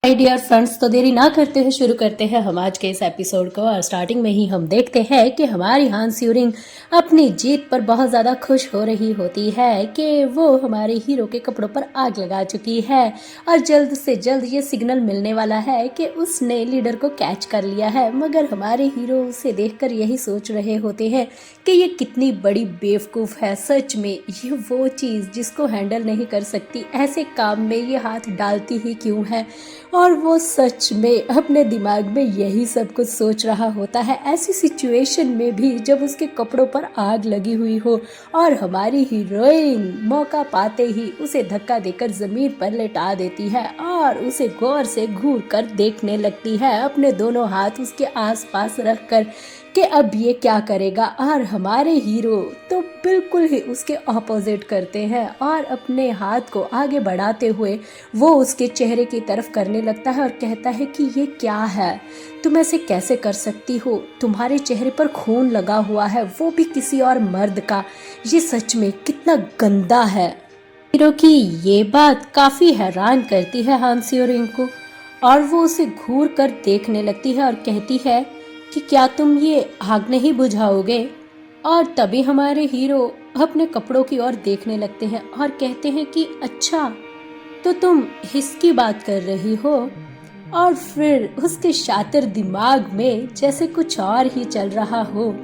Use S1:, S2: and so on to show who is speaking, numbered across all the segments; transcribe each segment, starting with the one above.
S1: Hi dear friends, तो देरी ना करते हुए शुरू करते हैं हम आज के इस एपिसोड को। और स्टार्टिंग में ही हम देखते हैं कि हमारी हान स्यूरिंग अपनी जीत पर बहुत ज़्यादा खुश हो रही होती है कि वो हमारे हीरो के कपड़ों पर आग लगा चुकी है और जल्द से जल्द ये सिग्नल मिलने वाला है कि उसने लीडर को कैच कर लिया है। मगर हमारे हीरो उसे देखकर यही सोच रहे होते हैं कि ये कितनी बड़ी बेवकूफ़ है। सच में ये वो चीज़ जिसको हैंडल नहीं कर सकती, ऐसे काम में ये हाथ डालती ही क्यों है। और वो सच में अपने दिमाग में यही सब कुछ सोच रहा होता है ऐसी सिचुएशन में भी जब उसके कपड़ों पर आग लगी हुई हो और हमारी हीरोइन मौका पाते ही उसे धक्का देकर ज़मीन पर लेटा देती है और उसे गौर से घूर कर देखने लगती है, अपने दोनों हाथ उसके आसपास रखकर कि अब ये क्या करेगा। और हमारे हीरो तो बिल्कुल ही उसके ऑपोजिट करते हैं और अपने हाथ को आगे बढ़ाते हुए वो उसके चेहरे की तरफ करने लगता है और कहता है कि ये क्या है, तुम ऐसे कैसे कर सकती हो, तुम्हारे चेहरे पर खून लगा हुआ है, वो भी किसी और मर्द का, ये सच में कितना गंदा है। हीरो की ये बात काफ़ी हैरान करती है हान स्यूरिंग को और वो उसे घूर कर देखने लगती है और कहती है कि क्या तुम ये आग नहीं बुझाओगे। और तभी हमारे हीरो अपने कपड़ों की ओर देखने लगते हैं और कहते हैं कि अच्छा, तो तुम इसकी बात कर रही हो। और फिर उसके शातिर दिमाग में जैसे कुछ और ही चल रहा हो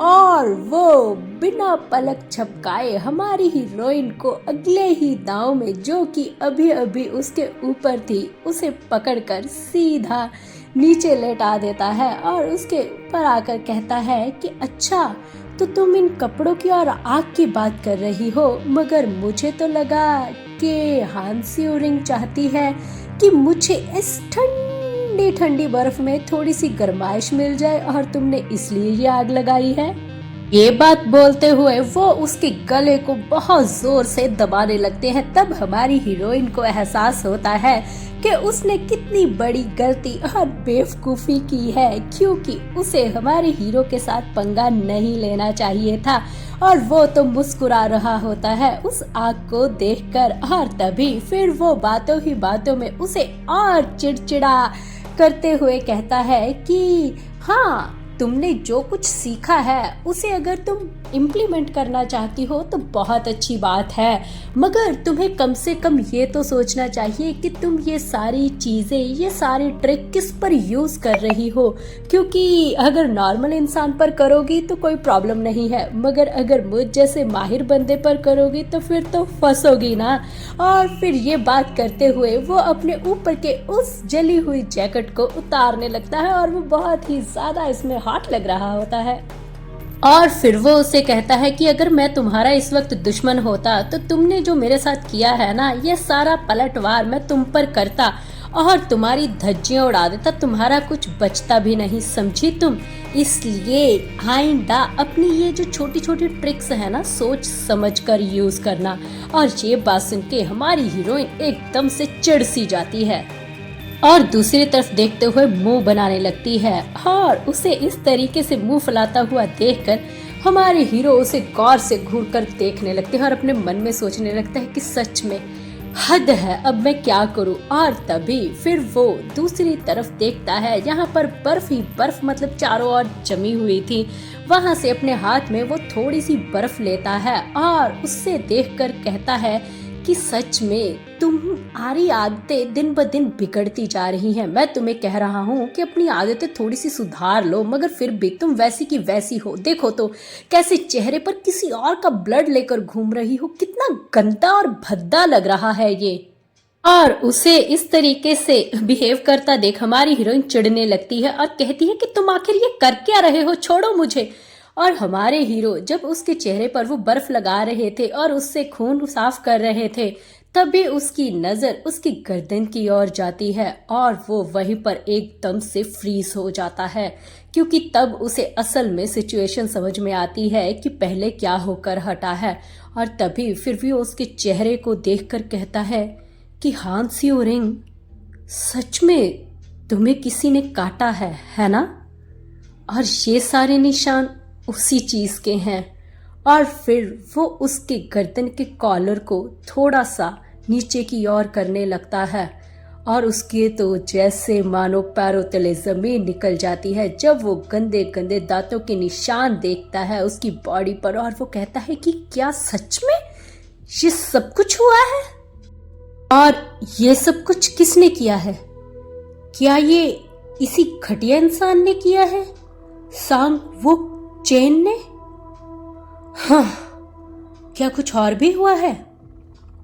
S1: और वो बिना पलक झपकाए हमारी हीरोइन को अगले ही दांव में, जो कि अभी अभी उसके ऊपर थी, उसे पकड़कर सीधा नीचे लेटा देता है और उसके ऊपर आकर कहता है कि अच्छा, तो तुम इन कपड़ों की और आग की बात कर रही हो, मगर मुझे तो लगा कि हान स्यूरिंग चाहती है कि मुझे इस ठंडी ठंडी बर्फ में थोड़ी सी गर्माइश मिल जाए और तुमने इसलिए ये आग लगाई है। ये बात बोलते हुए वो उसके गले को बहुत जोर से दबाने लगते हैं। तब हमारी हीरोइन को एहसास होता है कि उसने कितनी बड़ी गलती और बेवकूफ़ी की है, क्योंकि उसे हमारे हीरो के साथ पंगा नहीं लेना चाहिए था। और वो तो मुस्कुरा रहा होता है उस आग को देखकर और तभी फिर वो बातों ही बातों में उसे और चिड़चिड़ा करते हुए कहता है कि हाँ, तुमने जो कुछ सीखा है उसे अगर तुम इम्प्लीमेंट करना चाहती हो तो बहुत अच्छी बात है, मगर तुम्हें कम से कम ये तो सोचना चाहिए कि तुम ये सारी चीज़ें, ये सारी ट्रिक किस पर यूज़ कर रही हो। क्योंकि अगर नॉर्मल इंसान पर करोगी तो कोई प्रॉब्लम नहीं है, मगर अगर मुझ जैसे माहिर बंदे पर करोगी तो फिर तो फंसोगी ना। और फिर ये बात करते हुए वो अपने ऊपर के उस जली हुई जैकेट को उतारने लगता है और वो बहुत ही ज़्यादा इसमें हॉट लग रहा होता है। और फिर वो उसे कहता है कि अगर मैं तुम्हारा इस वक्त दुश्मन होता तो तुमने जो मेरे साथ किया है ना, ये सारा पलटवार मैं तुम पर करता और तुम्हारी धज्जियां उड़ा देता, तुम्हारा कुछ बचता भी नहीं, समझी तुम। इसलिए आइंदा अपनी ये जो छोटी छोटी ट्रिक्स है ना, सोच समझ कर यूज करना। और ये बात सुन के हमारी हीरोइन एकदम से चिढ़ सी जाती है और दूसरी तरफ देखते हुए मुंह बनाने लगती है और उसे इस तरीके से मुंह फुलाता हुआ देखकर हमारे हीरो उसे गौर से घूरकर देखने लगते हैं और अपने मन में सोचने लगता है कि सच में हद है, अब मैं क्या करूं। और तभी फिर वो दूसरी तरफ देखता है, यहाँ पर बर्फ ही बर्फ, मतलब चारों ओर जमी हुई थी। वहां से अपने हाथ में वो थोड़ी सी बर्फ लेता है और उससे देखकर कहता है कि सच में तुम्हारी आदतें दिन ब दिन बिगड़ती जा रही हैं। मैं तुम्हें कह रहा हूँ कि अपनी आदतें थोड़ी सी सुधार लो, मगर फिर भी तुम वैसी की वैसी हो। देखो तो कैसे चेहरे पर किसी और का ब्लड लेकर घूम रही हो, कितना गंदा और भद्दा लग रहा है ये। और उसे इस तरीके से बिहेव करता देख हमारी हीरोइन चिढ़ने लगती है और कहती है कि तुम आखिर ये कर क्या रहे हो, छोड़ो मुझे। और हमारे हीरो जब उसके चेहरे पर वो बर्फ लगा रहे थे और उससे खून साफ कर रहे थे, तभी उसकी नजर उसकी गर्दन की ओर जाती है और वो वहीं पर एकदम से फ्रीज हो जाता है, क्योंकि तब उसे असल में सिचुएशन समझ में आती है कि पहले क्या होकर हटा है। और तभी फिर भी उसके चेहरे को देखकर कहता है कि हान स्यूरिंग, सच में तुम्हें किसी ने काटा है ना? और ये सारे निशान उसी चीज के हैं। और फिर वो उसके गर्दन के कॉलर को थोड़ा सा नीचे की ओर करने लगता है और उसके तो जैसे मानो पैरों तले जमीन निकल जाती है जब वो गंदे गंदे दांतों के निशान देखता है उसकी बॉडी पर, और वो कहता है कि क्या सच में ये सब कुछ हुआ है? और ये सब कुछ किसने किया है? क्या ये इसी घटिया इंसान ने किया है, सांग वो चेन ने? हाँ, क्या कुछ और भी हुआ है?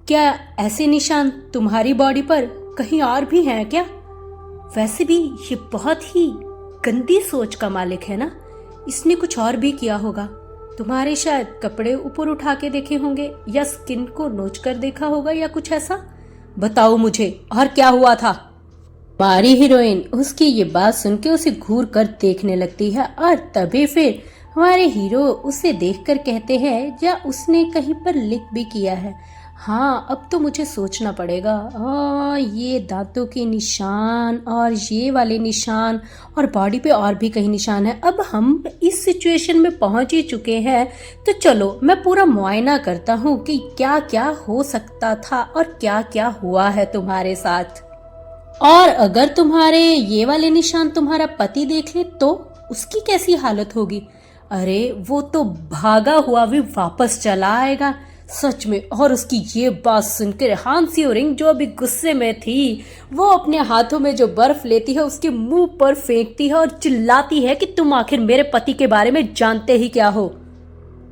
S1: क्या ऐसे निशान तुम्हारी बॉडी पर कहीं और भी हैं क्या? वैसे भी ये बहुत ही गंदी सोच का मालिक है ना, इसने कुछ और भी किया होगा। तुम्हारे शायद कपड़े ऊपर उठा के देखे होंगे या स्किन को नोच कर देखा होगा या कुछ ऐसा। बताओ मुझे, और क्या हुआ था? हमारी हीरोइन उसकी ये बात सुन के उसे घूर कर देखने लगती है, और तभी फिर हमारे हीरो उसे देखकर कहते हैं, या उसने कहीं पर लिख भी किया है। हाँ, अब तो मुझे सोचना पड़ेगा। ये दांतों के निशान और ये वाले निशान और बॉडी पे और भी कई निशान है। अब हम इस सिचुएशन में पहुंच ही चुके हैं, तो चलो मैं पूरा मुआयना करता हूँ कि क्या क्या हो सकता था और क्या क्या हुआ है तुम्हारे साथ। और अगर तुम्हारे ये वाले निशान तुम्हारा पति देख ले तो उसकी कैसी हालत होगी? अरे वो तो भागा हुआ भी वापस चला आएगा सच में। और उसकी ये बात सुनकर हान सियोरिंग जो अभी गुस्से में थी, वो अपने हाथों में जो बर्फ लेती है उसके मुंह पर फेंकती है और चिल्लाती है कि तुम आखिर मेरे पति के बारे में जानते ही क्या हो।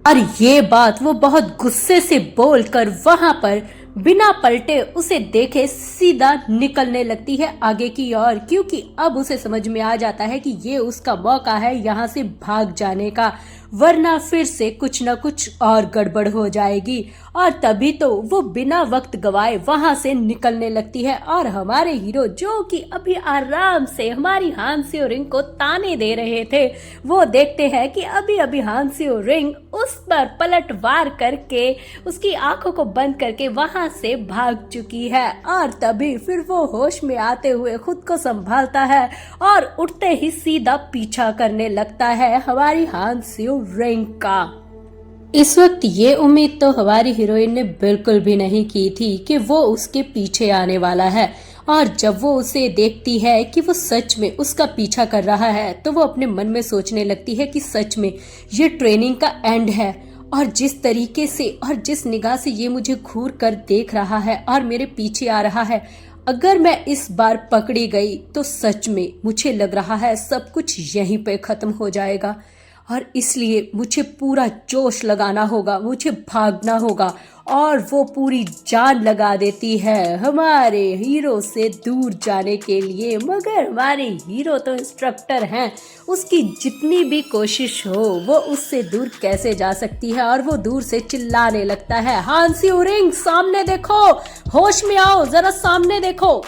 S1: और ये बात वो बहुत गुस्से से बोलकर वहां पर बिना पलटे उसे देखे सीधा निकलने लगती है आगे की ओर, क्योंकि अब उसे समझ में आ जाता है कि ये उसका मौका है यहाँ से भाग जाने का, वरना फिर से कुछ न कुछ और गड़बड़ हो जाएगी। और तभी तो वो बिना वक्त गवाए वहां से निकलने लगती है, और हमारे हीरो जो कि अभी आराम से हमारी हान सियोरिंग को ताने दे रहे थे, वो देखते हैं कि अभी अभी हान सियोरिंग उस पर पलटवार करके उसकी आंखों को बंद करके वहां से भाग चुकी है। और तभी फिर वो होश में आते हुए खुद को संभालता है और उठते ही सीधा पीछा करने लगता है हमारी हान सियोरिंग का। इस वक्त ये उम्मीद तो हमारी हीरोइन ने बिल्कुल भी नहीं की थी कि वो उसके पीछे आने वाला है, और जब वो उसे देखती है कि वो सच में उसका पीछा कर रहा है तो वो अपने मन में सोचने लगती है कि सच में ये ट्रेनिंग का एंड है। और जिस तरीके से और जिस निगाह से ये मुझे घूर कर देख रहा है और मेरे पीछे आ रहा है, अगर मैं इस बार पकड़ी गई तो सच में मुझे लग रहा है सब कुछ यहीं पे खत्म हो जाएगा। और इसलिए मुझे पूरा जोश लगाना होगा, मुझे भागना होगा। और वो पूरी जान लगा देती है हमारे हीरो से दूर जाने के लिए, मगर हमारे हीरो तो इंस्ट्रक्टर हैं, उसकी जितनी भी कोशिश हो वो उससे दूर कैसे जा सकती है। और वो दूर से चिल्लाने लगता है, हान सियोरिंग सामने देखो, होश में आओ, जरा सामने देखो।